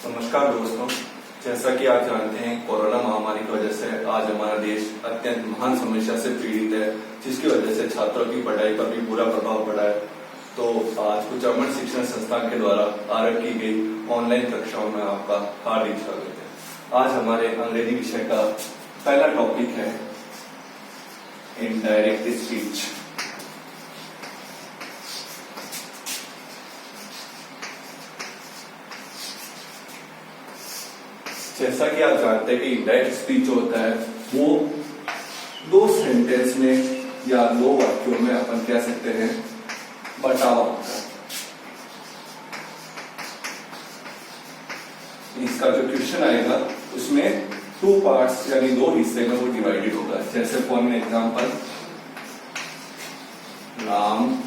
नमस्कार दोस्तों, जैसा कि आप जानते हैं कोरोना महामारी की वजह से आज हमारा देश अत्यंत महान समस्या से पीड़ित है, जिसकी वजह से छात्रों की पढ़ाई पर भी बुरा प्रभाव पड़ा है। तो आज कुछ अमर शिक्षण संस्थान के द्वारा आरंभ की गई ऑनलाइन कक्षाओं में आपका हार्दिक स्वागत है। आज हमारे अंग्रेजी विषय का पहला टॉपिक है इनडायरेक्ट स्पीच। जैसा कि आप जानते हैं कि इनडायरेक्ट स्पीच जो होता है वो दो सेंटेंस में या दो वाक्यों में अपन कह सकते हैं बटावा होता है। इसका जो क्वेश्चन आएगा उसमें टू पार्ट्स यानी दो हिस्से में वो डिवाइडेड होगा। जैसे for an example, Ram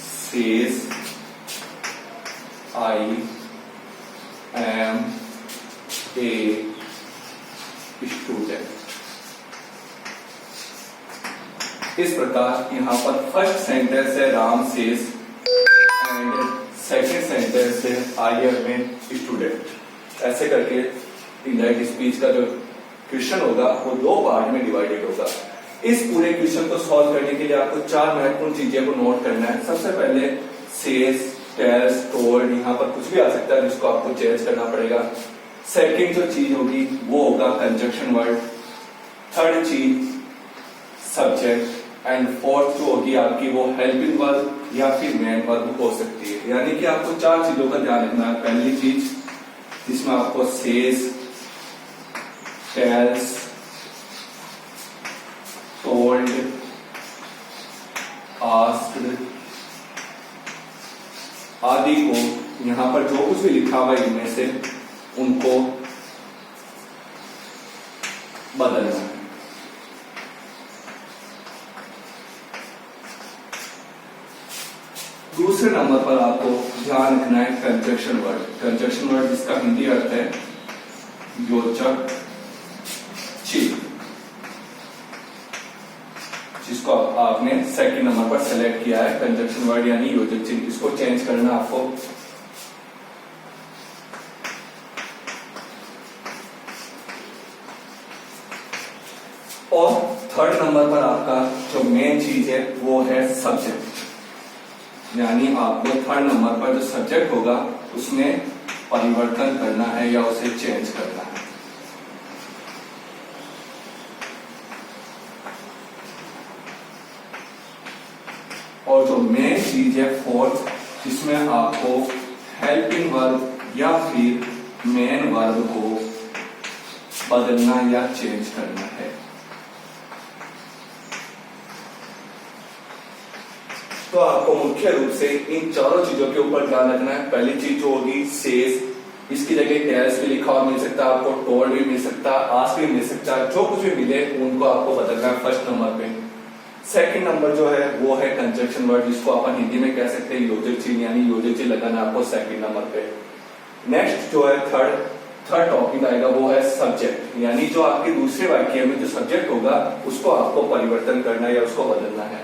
says I am a student। इस प्रकार यहाँ पर फर्स्ट सेंटेंस है Ram says and second sentence है आई एम ए स्टूडेंट। ऐसे करके इनडायरेक्ट स्पीच का जो क्वेश्चन होगा वो दो पार्ट में डिवाइडेड होगा। इस पूरे क्वेश्चन को सॉल्व करने के लिए आपको चार महत्वपूर्ण चीजें को नोट करना है। सबसे पहले सेज, टेल्स, टोल्ड, यहाँ पर कुछ भी आ सकता है जिसको आपको चेंज करना पड़ेगा। सेकंड जो चीज होगी वो होगा कंजंक्शन वर्ड, थर्ड चीज सब्जेक्ट एंड फोर्थ जो होगी आपकी वो हेल्पिंग वर्ब या फिर मेन वर्ब हो सकती है। यानी कि आपको चार चीजों का ध्यान रखना है। पहली चीज जिसमें आपको सेज, टेल्स, टोल्ड, आस्क्ड आदि को यहां पर जो कुछ भी लिखा हुआ है इनमें से उनको बदलना है। दूसरे नंबर पर आपको ध्यान रखना है कंजंक्शन वर्ड। कंजंक्शन वर्ड जिसका हिंदी अर्थ है योजक चिन्ह, जिसको आपने सेकंड नंबर पर सेलेक्ट किया है। कंजंक्शन वर्ड यानी योजक चिन्ह, इसको चेंज करना आपको। और थर्ड नंबर पर आपका जो मेन चीज है वो है सब्जेक्ट, यानी आपको थर्ड नंबर पर जो सब्जेक्ट होगा उसमें परिवर्तन करना है या उसे चेंज करना है। और जो मेन चीज है फोर्थ, जिसमें आपको हेल्पिंग वर्ब या फिर मेन वर्ब को बदलना या चेंज करना है। तो आपको मुख्य रूप से इन चारों चीजों के ऊपर ध्यान रखना है। पहली चीज जो होगी सेज, इसकी जगह टेल्स भी लिखा हुआ मिल सकता है आपको, टोल्ड भी मिल सकता है, आस्क भी मिल सकता है। जो कुछ भी मिले उनको आपको बदलना है फर्स्ट नंबर पे। सेकंड नंबर जो है वो है कंजंक्शन वर्ड, जिसको अपन हिंदी में कह सकते हैं योजक चिन्ह, यानी योजक चिन्ह लगाना आपको सेकंड नंबर पे। नेक्स्ट जो है थर्ड टॉपिक आएगा वो है सब्जेक्ट, यानी जो आपके दूसरे वाक्य में जो सब्जेक्ट होगा उसको आपको परिवर्तन करना है या उसको बदलना है।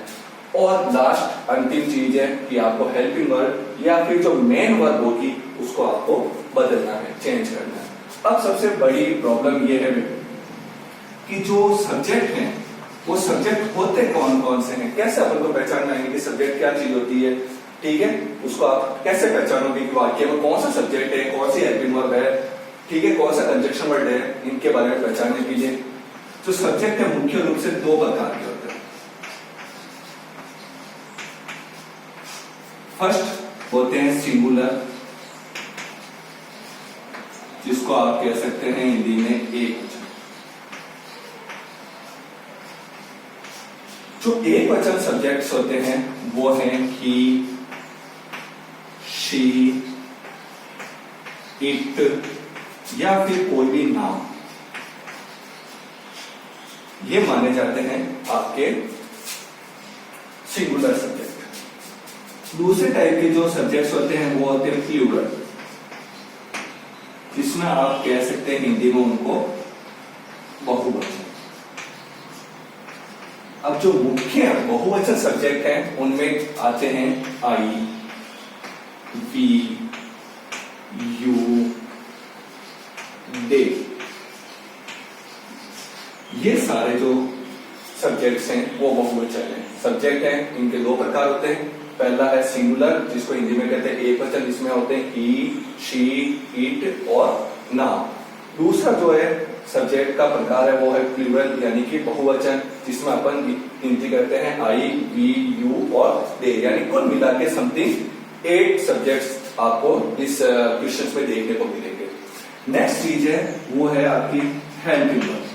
और लास्ट अंतिम चीज है कि आपको हेल्पिंग वर्ब या फिर जो मेन वर्ब होगी उसको आपको बदलना है, चेंज करना है। अब सबसे बड़ी प्रॉब्लम ये है कि जो सब्जेक्ट है वो सब्जेक्ट होते कौन कौन से हैं, कैसे अपन को पहचानना है कि सब्जेक्ट क्या चीज होती है। ठीक है, उसको आप कैसे पहचानोगे कि वाक्य में कौन सा सब्जेक्ट है, कौन सी हेल्पिंग वर्ब है, ठीक है, कौन सा कंजंक्शन वर्ड है, इनके बारे में पहचानने के लिए जो सब्जेक्ट है मुख्य रूप से दो प्रकार के होते हैं। फर्स्ट होते हैं सिंगुलर, जिसको आप कह सकते हैं हिंदी में एक वचन। जो एक वचन सब्जेक्ट्स होते हैं वो हैं ही, शी, इट या फिर कोई भी नाम, ये माने जाते हैं आपके सिंगुलर सब्जेक्ट। दूसरे टाइप के जो सब्जेक्ट्स होते हैं वो होते हैं प्लूरल, जिसमें आप कह सकते हैं हिंदी में उनको बहुवचन। अब जो मुख्य बहुवचन सब्जेक्ट हैं उनमें आते हैं आई, वी यू दे, ये सारे जो सब्जेक्ट्स हैं वो बहुवचन हैं। सब्जेक्ट हैं, इनके दो प्रकार होते हैं। पहला है सिंगुलर, जिसको हिंदी में कहते हैं एक वचन, जिसमें होते हैं ही, शी, इट और नाम। दूसरा जो है सब्जेक्ट का प्रकार है वो है प्लूरल, यानी कि बहुवचन, जिसमें अपन गिनती करते हैं आई, वी, यू और दे, यानी कुल मिला के समथिंग 8 सब्जेक्ट्स आपको इस क्वेश्चन में देखने को मिलेंगे। नेक्स्ट चीज है वो है आपकी हेल्पिंग वर्ब।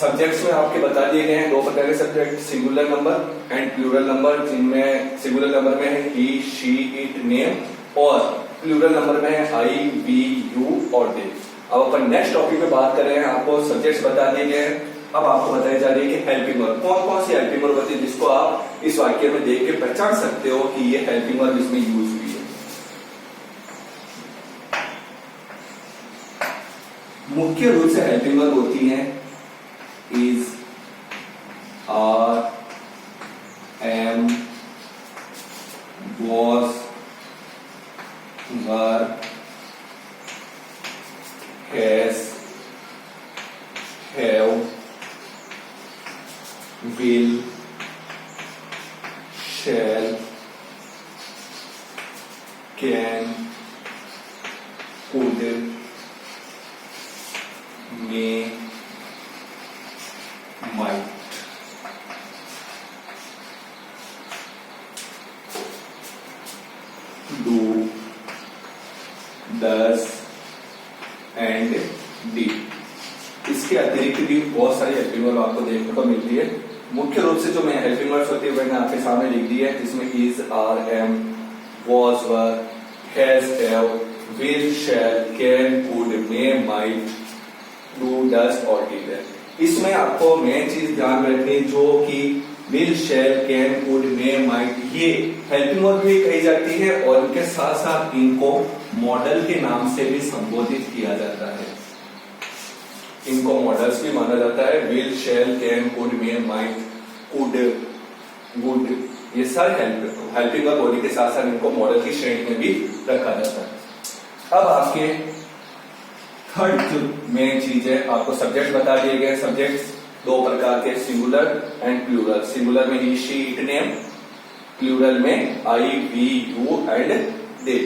सब्जेक्ट्स में आपके बता दिए गए हैं दो प्रकार के subject, singular number and plural number, जिनमें सिंगुलर नंबर में है ही, शी, इट, नेम, और प्लूरल नंबर में है आई, वी, यू और दे। अब अपन नेक्स्ट टॉपिक पे बात कर रहे हैं। आपको सब्जेक्ट्स बता दिए गए हैं, अब आपको बताई जा रही है कि हेल्पिंग वर्ब कौन कौन सी हेल्पिंग वर्ब होती है, जिसको आप इस वाक्य में देख के पहचान सकते हो कि ये हेल्पिंग वर्ब इसमें यूज हुई है। मुख्य रूप से हेल्पिंग वर्ब होती है is, are, am, was, were, has, have, will, shall, can, could, may, might। Do, does and did। इसके अतिरिक्त भी बहुत सारी हेल्पिंग वर्ब आपको देखने को मिलती है। मुख्य रूप से जो मैं हेल्पिंग वर्ब्स होती है मैंने आपके सामने लिख दी है, जिसमें is, are, am, was, were, has, have, will, shall, can, could, may, might, do, does और डिड है। इसमें आपको मेन चीज ध्यान रखनी जो कि will, shall, can, could, may, might, ये हेल्पिंग वर्ब भी कही जाती है और इनके साथ साथ इनको मॉडल के नाम से भी संबोधित किया जाता है। इनको मॉडल्स भी माना जाता है। Will, shall, can, could, may, might, could, would, ये सारे हेल्पिंग वर्ब होने के साथ साथ इनको मॉडल की श्रेणी में भी रखा जाता है। अब आपके थर्ड जो मेन चीज है, आपको सब्जेक्ट बता दिए गए। सब्जेक्ट्स दो प्रकार के, सिंगुलर एंड प्लूरल। सिंगुलर में he, she, it, name, plural में I, we, you and they.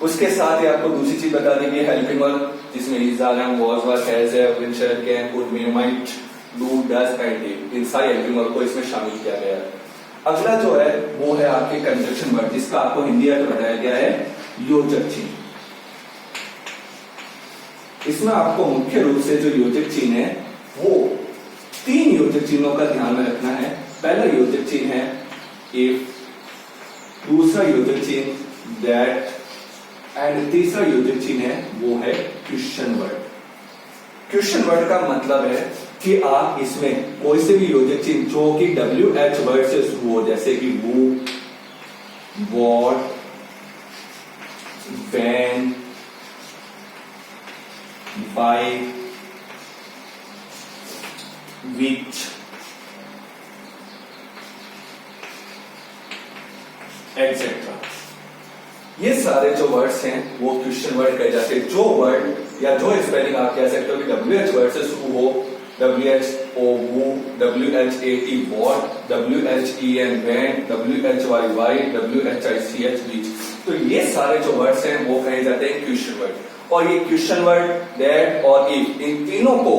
उसके साथ ही आपको दूसरी चीज बता दी गई हेल्पिंग वर्ब, जिसमें is, are, am, was, were, has, have, will, shall, can, could, may, might, do, does and did. इन सारी हेल्पिंग वर्ब को इसमें शामिल किया गया है। अगला जो है वो है आपके कंजक्शन वर्ड, जिसका आपको हिंदी अर्थ बताया गया है योजक चिन्ह। इसमें आपको मुख्य रूप से जो योजक चिन्ह है वो 3 योजक चिन्हों का ध्यान में रखना है। पहला योजक चिन्ह है इफ, दूसरा योजक चिन्ह दैट एंड तीसरा योजक चिन्ह है वो है क्वेश्चन वर्ड। क्वेश्चन वर्ड का मतलब है कि आप इसमें कोई से भी योजक चिन्ह जो कि WH वर्ड से शुरू हो, जैसे कि वो, what, when, why, which, etc. ये सारे जो वर्ड्स हैं वो क्वेश्चन वर्ड कहे जाते हैं। जो वर्ड या जो स्पेलिंग आप कह सकते हो कि WH वर्ड से शुरू हो, WHO, who, WHAT, what, WHEN, when, WHYY, WHICH, which। तो ये सारे जो वर्ड्स हैं वो कहे जाते हैं क्वेश्चन वर्ड। और ये क्वेश्चन वर्ड, दैट और इफ, इन तीनों को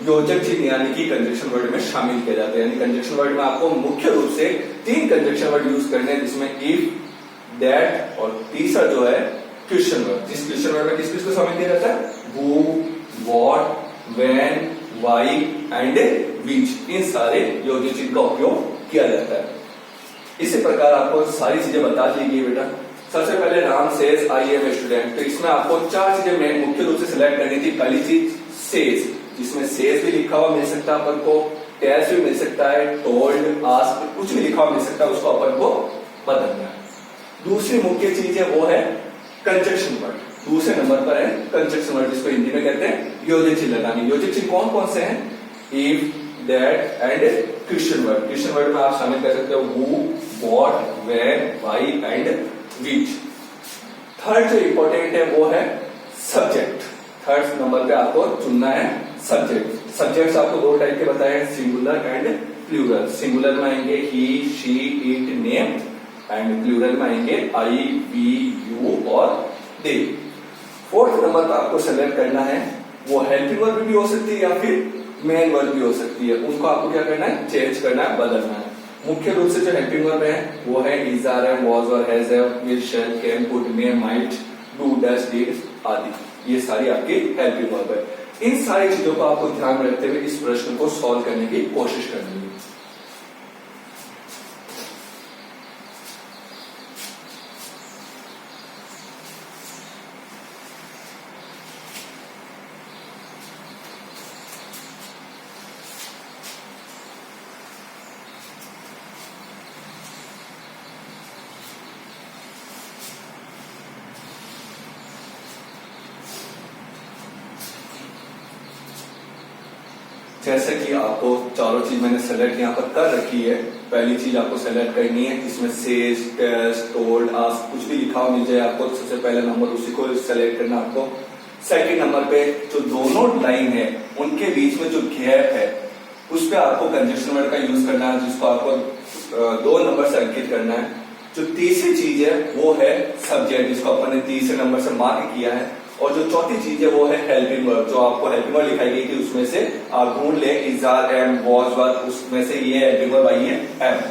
योजक चिन्ह यानी कि कंजक्शन वर्ड में शामिल किया जाता है। यानी कंजक्शन वर्ड में आपको मुख्य रूप से 3 कंजक्शन वर्ड यूज करने हैं, जिसमें इफ, दैट और तीसरा जो है क्वेश्चन वर्ड। जिस क्वेश्चन वर्ड में किस किस को शामिल किया जाता है, who, what, when, why and which, इन सारे योजक चिन्ह का उपयोग किया जाता है। इसी प्रकार आपको सारी चीजें बता दी गई बेटा। सबसे पहले Ram says I am a student, तो इसमें आपको 4 चीजें मुख्य रूप से सिलेक्ट करनी थी। पहली चीज सेज, जिसमें सेज भी लिखा हुआ मिल सकता है अपन को, टेल्स भी मिल सकता है, टोल्ड, आस्क्ड, कुछ भी लिखा हुआ मिल सकता है, उसको अपन को बदलना है। दूसरी मुख्य चीज है वो है कंजक्शन वर्ड। दूसरे नंबर पर है कंजक्शन वर्ड, जिसको हिंदी में कहते हैं योजक चिन्ह लगानी। योजक चिन्ह कौन कौन से हैं, if, that and question word. Question word में आप शामिल कर सकते हो who, what, when, why and which. Third जो इंपॉर्टेंट है वो है सब्जेक्ट। थर्ड नंबर पे आपको चुनना है सब्जेक्ट। सब्जेक्ट्स आपको दो टाइप के बताए हैं, सिंगुलर एंड प्लूरल। सिंगुलर में आएंगे he, she, it, name, and plural में आएंगे आई, वी, यू और दे। फोर्थ नंबर पर आपको सेलेक्ट करना है, वो हेल्पिंग वर्ब भी हो सकती है या फिर मेन वर्ब भी हो सकती है। उनको आपको क्या करना है, चेंज करना है, बदलना है। मुख्य रूप से जो हेल्पिंग वर्ब है वो है इज, आर, एम, वॉज और has, will, shall, can, could, may, might, do, does, did आदि। ये सारी आपकी हेल्पिंग वर्ब है। इन सारी चीजों को आपको ध्यान में रखते हुए इस प्रश्न को सॉल्व करने की कोशिश करनी है। जैसे कि आपको चारों चीज मैंने सेलेक्ट यहाँ पर कर रखी है। पहली चीज आपको सेलेक्ट करनी है, इसमें सेज, टेल्स, टोल्ड, आस्क कुछ भी लिखा हुआ मिल जाए आपको, सबसे पहला नंबर उसी को सेलेक्ट करना आपको। सेकंड नंबर पे जो दोनों लाइन है उनके बीच में जो गैप है उस पे आपको कंजक्शन वर्ड का यूज करना है, जिसको आपको 2 नंबर से अंकित करना है। जो तीसरी चीज है वो है सब्जेक्ट, जिसको अपन ने तीसरे नंबर से मार्क किया है। और जो चौथी चीज है वो है हेल्पिंग वर्ब, जो आपको हेल्पिंग वर्ब लिखाई गई थी उसमें से आप ढूंढ ले, इज, आर, एम, वॉज, वर, उसमें से ये हेल्पिंग वर्ब आई है एम।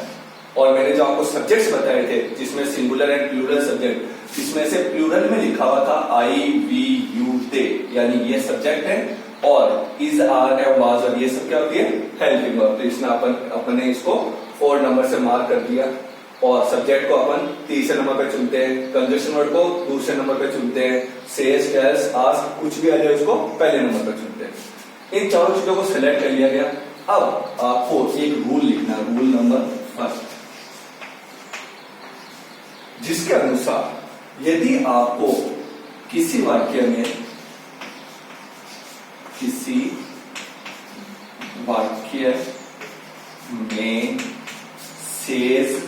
और मैंने जो आपको सब्जेक्ट्स बताए थे जिसमें सिंगुलर एंड प्लूरल सब्जेक्ट, जिसमें से प्लूरल में लिखा हुआ था आई, वी, यू, दे, यानी ये सब्जेक्ट है, और इज, आर, एम, वॉज और ये सब क्या होती है, हेल्पिंग वर्ब। तो इसमें अपने इसको 4 नंबर से मार्क कर दिया। और सब्जेक्ट को अपन तीसरे नंबर पे चुनते हैं, कंजक्शन वर्ड को दूसरे नंबर पे चुनते हैं, सेज, टेल्स, आस्क कुछ भी आ जाए उसको पहले नंबर पे चुनते हैं। इन चारों चीजों को सिलेक्ट कर लिया गया। अब आपको एक रूल लिखना है, रूल नंबर 1, जिसके अनुसार यदि आपको किसी वाक्य में सेज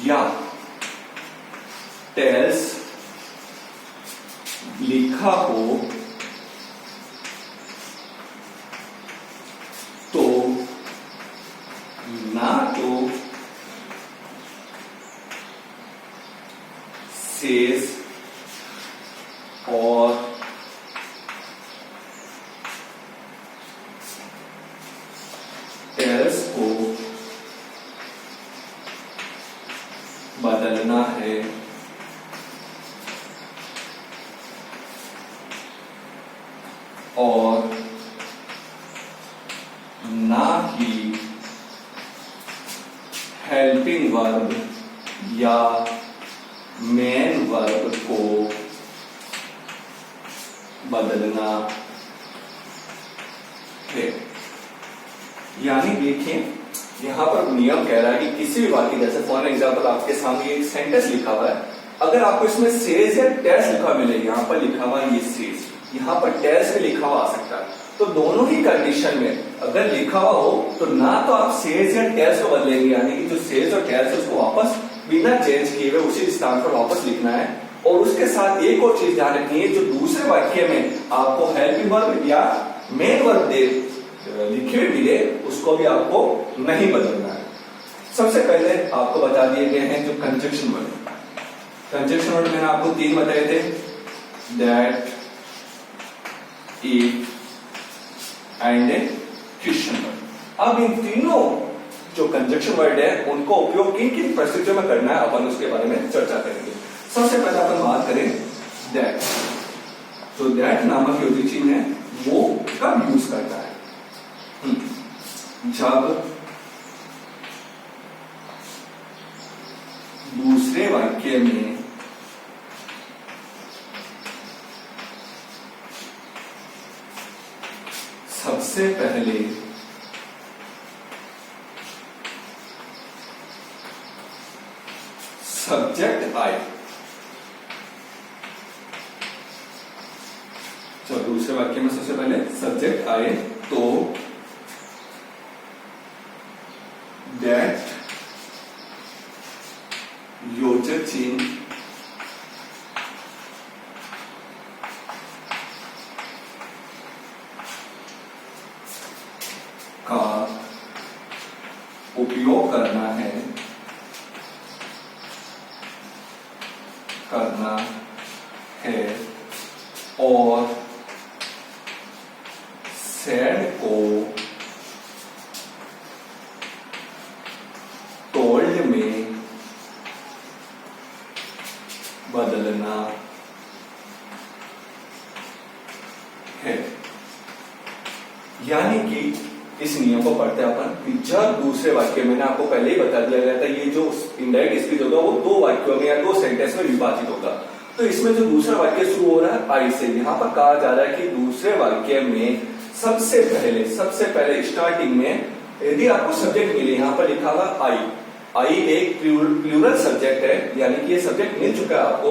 या टेल्स लिखा हो तो ना तो सेज और टेल्स को बदलना है और ना ही हेल्पिंग वर्ब या मेन वर्ब को बदलना है। यानी देखिए यहां पर नियम कह रहा है कि किसी भी वाक्य, जैसे फॉर एग्जांपल आपके सामने एक सेंटेंस लिखा हुआ है, अगर आपको इसमें सेज या टेल्स लिखा मिले, यहां पर लिखा हुआ है ये सेज, यहां पर टेल्स भी लिखा हुआ आ सकता है, तो दोनों ही कंडीशन में अगर लिखा हुआ हो तो ना तो आप सेज या टेल्स को बदलेंगे, यानी कि जो सेज और टेल्स है उसको वापस बिना चेंज किए हुए उसी स्थान पर वापस लिखना है। और उसके साथ एक और चीज ध्यान रखनी है, जो दूसरे वाक्य में आपको हेल्पिंग वर्ब या मेन वर्ब दे लिखे हुए मिले उसको भी आपको नहीं बदलना है। सबसे पहले आपको बता दिए गए हैं जो कंजक्शन वर्ड। कंजक्शन वर्ड मैंने आपको 3 बताए थे, that, if and question word. अब इन तीनों जो कंजक्शन वर्ड है उनको उपयोग किन किन परिस्थितियों में करना है अपन उसके बारे में चर्चा करेंगे। सबसे पहले अपन बात करें दैट। तो दैट नामक जो चीज है वो कब यूज करता है, जब दूसरे वाक्य में सबसे पहले सब्जेक्ट आए। जब दूसरे वाक्य में सबसे पहले सब्जेक्ट आए तो दैट योजक चिन्ह का उपयोग करना है और सेड को टोल्ड में बदलना है। यानी कि इस नियम को पढ़ते हैं अपन कि जब दूसरे वाक्य, मैंने आपको पहले ही बता दिया गया था, ये जो इनडायरेक्ट स्पीच होगा वो दो वाक्यों में या दो सेंटेंस में विभाजित होगा। तो इसमें जो दूसरा वाक्य शुरू हो रहा है आई से, यहाँ पर कहा जा रहा है कि दूसरे वाक्य में सबसे पहले स्टार्टिंग में यदि आपको सब्जेक्ट मिले, यहाँ पर लिखा हुआ आई एक प्लूरल सब्जेक्ट है, यानी कि ये सब्जेक्ट मिल चुका है आपको।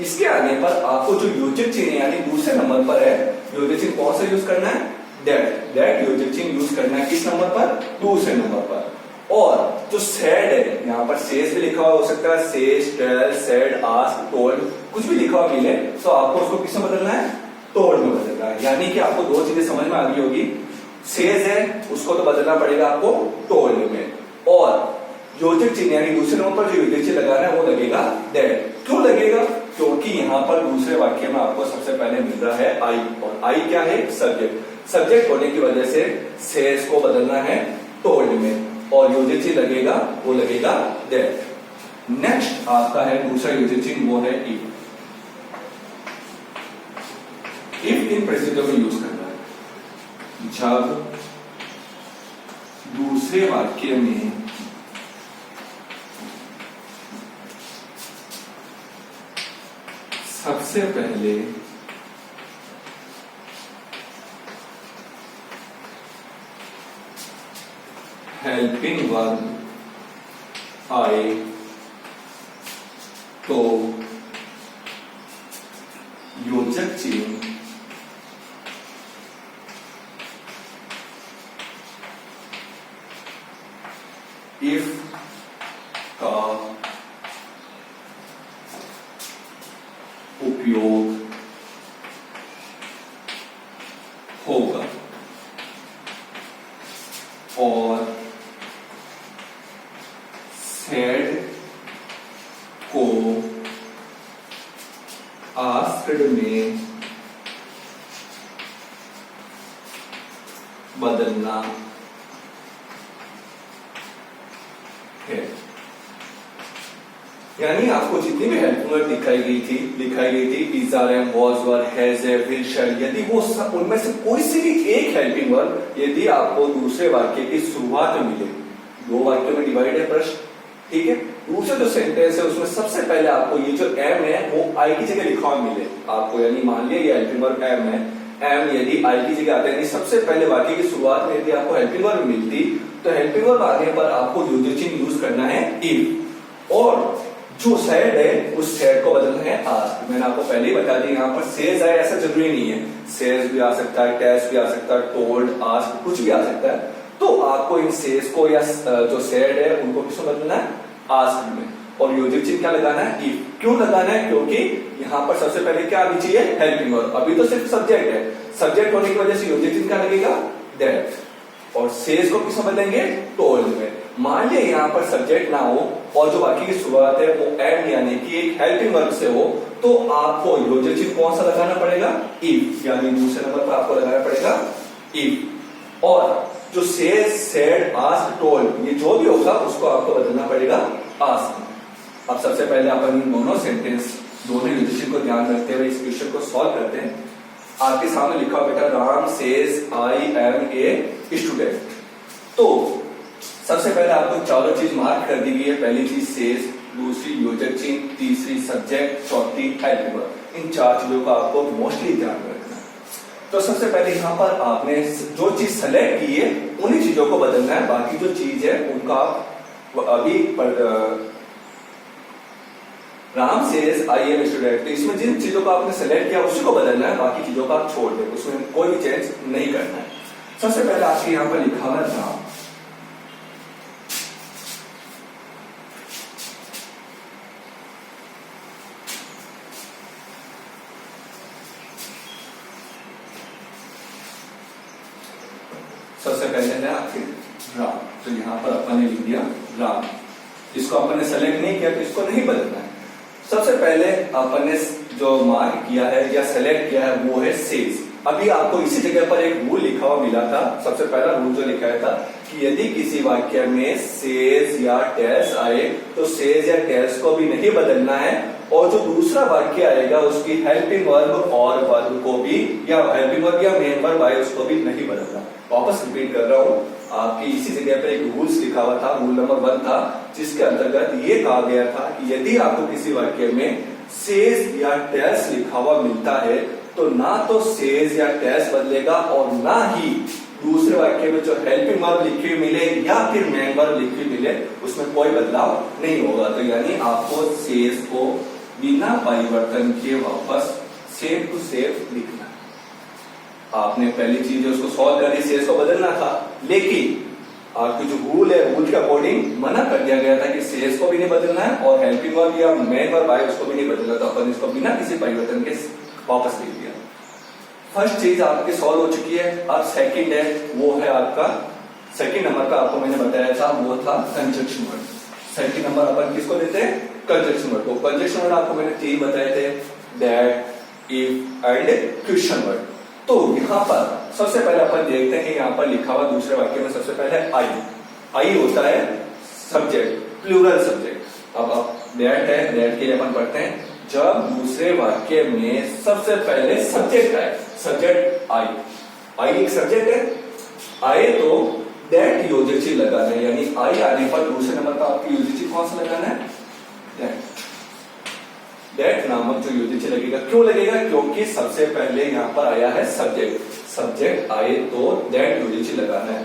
इसके आने पर आपको जो योजक चिन्ह यानी दूसरे नंबर पर है, योजक चिन्ह कौन सा यूज करना है? दैट योजक चिन्ह यूज करना है। किस नंबर पर? दूसरे नंबर पर। और जो सेड है, यहाँ पर सेज भी लिखा हुआ हो सकता है, says, tell, said, ask, told, कुछ भी लिखा हुआ मिले तो आपको उसको किस में बदलना है? टोल्ड में बदलना है। यानी कि आपको दो चीजें समझ में आ गई होगी, सेज है उसको तो बदलना पड़ेगा आपको टोल्ड में, और योजक चिन्ह यानी दूसरे नंबर पर जो योजक चिन्ह लगाना है वो लगेगा दैट। क्यों लगेगा? क्योंकि यहाँ पर दूसरे वाक्य में आपको सबसे पहले मिल रहा है आई, और आई क्या है? सब्जेक्ट होने की वजह से सेज को बदलना है टोल्ड में, और योजक चिन्ह लगेगा वो लगेगा दैट। नेक्स्ट आपका है दूसरा योजक चिन्ह, वो है इफ। इफ इन प्रेसिडेंट में यूज करना है जब दूसरे वाक्य में सबसे पहले हेल्पिंग वर्ब आए तो योजक चिन्ह इफ का उपयोग होगा, और सेड को आस्क्ड में बदलना है। यानी आपको जितनी भी हेल्पिंग वर्ब दिखाई गई थी is, are, am, was, were, has, है, विल, शैल, यदि वो उनमें से कोई सी भी एक हेल्पिंग वर्ब यदि आपको दूसरे वाक्य की शुरुआत में मिले, दो वाक्यों में डिवाइड है प्रश्न, ठीक है, दूसरा जो सेंटेंस है उसमें सबसे पहले आपको ये जो एम है वो आई की जगह लिखा हुआ मिले आपको, यानी मान लिया ये हेल्पिंग वर्ब एम है, एम यदि आई की जगह आता है, यानी सबसे पहले वाक्य की शुरुआत में यदि आपको हेल्पिंग वर्ब मिलती तो हेल्पिंग वर्ब आने पर आपको योजक चिन्ह यूज करना है इफ, और जो सेड है उस सेड को बदलना है आस्क। मैंने आपको पहले ही बता दिया, यहाँ पर सेज आए ऐसा जरूरी नहीं है, सेज भी आ सकता है, टेस्ट भी आ सकता है, टोल्ड, आस्क, कुछ भी आ सकता है। तो आपको इन सेज को या जो सेड है उनको किसमें बदलना है? आस्क में, और योजक चिन्ह क्या लगाना है? इफ। क्यों लगाना है? क्योंकि यहाँ पर सबसे पहले क्या आनी चाहिए? Helping verb. अभी तो सिर्फ सब्जेक्ट है, सब्जेक्ट होने की वजह से योजक चिन्ह क्या लगेगा? दैट, और सेज को किसमें बदलेंगे? टोल्ड में। मान लिया यहाँ पर सब्जेक्ट ना हो और जो वाक्य की शुरुआत है वो एम यानी कि एक हेल्पिंग वर्ब से हो, तो आपको योजक चिन्ह कौन सा लगाना पड़ेगा? इफ, यानी दूसरे नंबर पर आपको लगाना पड़ेगा इफ, और जो सेज, सेड, आस्क, टोल्ड ये जो भी होगा उसको आपको बदलना पड़ेगा आस्क। अब सबसे पहले अपन इन दोनों सेंटेंस, दोनों योजक चिन्ह को ध्यान रखते हुए इस क्वेश्चन को सॉल्व करते हैं। आपके सामने लिखा हुआ बेटा, Ram says I am a student. तो सबसे पहले आपको चारों चीज मार्क कर दी गई है, पहली चीज सेज, दूसरी योजक चिन्ह, तीसरी सब्जेक्ट, चौथी हेल्पिंग वर्ब। इन चार चीजों का आपको मोस्टली ध्यान रखना है। तो सबसे पहले यहाँ पर आपने जो चीज सेलेक्ट की है उन्हीं चीजों को बदलना है, बाकी जो चीज है उनका अभी Ram says I M student, तो इसमें जिन चीजों को आपने सेलेक्ट किया उसी को बदलना है, बाकी चीजों को आप छोड़ दें, उसमें कोई भी चेंज नहीं करना है। सबसे पहले आपके यहाँ पर लिखा हुआ है राम, सबसे पहले है आपके राम, तो यहाँ पर अपन ने लिख दिया राम। इसको अपन ने सेलेक्ट नहीं किया तो इसको नहीं बदलना है। सबसे पहले अपन ने जो मार्क किया है या सेलेक्ट किया है वो है सेज। अभी आपको इसी जगह पर एक रूल लिखा हुआ मिला था, सबसे पहला रूल जो लिखा था कि यदि किसी वाक्य में सेज या टेल्स आए तो सेज या टेल्स को भी नहीं बदलना है, और जो दूसरा वाक्य आएगा उसकी हेल्पिंग वर्ब और वर्ब को भी, या हेल्पिंग वर्ब या मेन वर्ब आए उसको भी नहीं बदलना। वापस रिपीट कर रहा हूँ, आपकी इसी जगह पर एक रूल्स लिखा हुआ था, रूल नंबर 1 था, जिसके अंतर्गत ये कहा गया था कि यदि आपको किसी वाक्य में सेज या टेल्स लिखा हुआ मिलता है तो ना तो सेज या टेल्स बदलेगा और ना ही दूसरे वाक्य में जो हेल्पिंग वर्ब लिखी हुई मिले या फिर मेन वर्ब लिखी हुई मिले उसमें कोई बदलाव नहीं होगा। तो यानी आपको सेज को बिना परिवर्तन के वापस सेम टू सेम लिखना है। आपने पहली चीज उसको सॉल्व कर दी, सेज को बदलना था, लेकिन आपकी जो रूल है रूल के अकॉर्डिंग मना कर दिया गया था कि सेज को भी नहीं बदलना है और हेल्पिंग वर्ब या मेन वर्ब आए उसको भी नहीं बदलना, तो अपन इसको बिना किसी परिवर्तन के वापस लिख दिया। फर्स्ट चीज आपकी सॉल्व हो चुकी है। अब सेकंड है, वो है आपका सेकंड नंबर का, आपको मैंने बताया था वो था कंजक्शन वर्ड। सेकंड नंबर अपन किसको देते हैं? कंजक्शन वर्ड को। कंजक्शन वर्ड आपको मैंने 3 बताए थे, that, if and question word. तो यहाँ पर सबसे पहले अपन देखते हैं, यहाँ पर लिखा हुआ दूसरे वाक्य में सबसे पहले आई होता है सब्जेक्ट, प्लूरल सब्जेक्ट। अब दैट है, दैट के लिए अपन पढ़ते हैं जब दूसरे वाक्य में सबसे पहले सब्जेक्ट आए, सब्जेक्ट आई एक सब्जेक्ट है, आए तो दैट योजक लगाना है, यानी आई आने पर दूसरे नंबर का आपकी योजक कौन सा लगाना है? दैट नामक जो योजक लगेगा। क्यों लगेगा? क्योंकि सबसे पहले यहां पर आया है सब्जेक्ट, सब्जेक्ट आए तो दैट योजक लगाना है।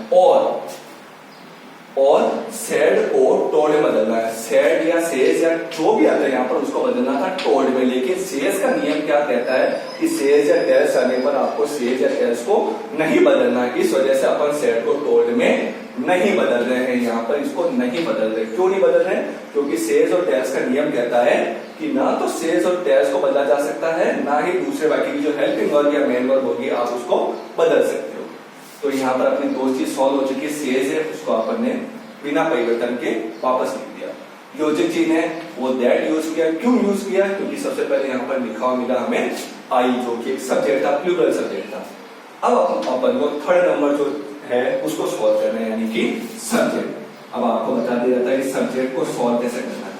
और सेड को टोल्ड में बदलना है। सेड या सेज या जो भी आता है यहाँ पर उसको बदलना था टोल्ड में, लेकिन सेज का नियम क्या कहता है कि सेज या टेल्स आने पर आपको सेज या टेल्स को नहीं बदलना है। इस वजह से अपन सेड को टोल्ड में नहीं बदल रहे हैं, यहाँ पर इसको नहीं बदल रहे। क्यों नहीं बदल रहे? क्योंकि सेज और टेल्स का नियम कहता है कि ना तो सेज और टेल्स को बदला जा सकता है, ना ही दूसरे वाक्य की जो हेल्पिंग वर्ब या मेन वर्ब होगी आप उसको बदल सकते हो। तो यहाँ पर अपनी 2 चीज सॉल्व हो चुकी है। सेज है उसको अपन ने बिना परिवर्तन के वापस लिख दिया। योजक चिन्ह है वो दैट यूज किया। क्यों यूज किया? क्योंकि सबसे पहले यहाँ पर लिखा हुआ मिला हमें आई, जो कि एक सब्जेक्ट था, प्लूरल सब्जेक्ट था। अब अपन को थर्ड नंबर जो है उसको सॉल्व करना है, यानी कि सब्जेक्ट। अब आपको बता दिया जाता है कि सब्जेक्ट को सॉल्व कैसे करना है।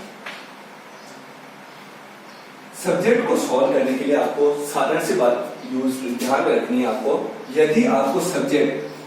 सब्जेक्ट को सॉल्व करने के लिए आपको साधारण सी बात ध्यान में रखनी है आपको। यदि आपको सब्जेक्ट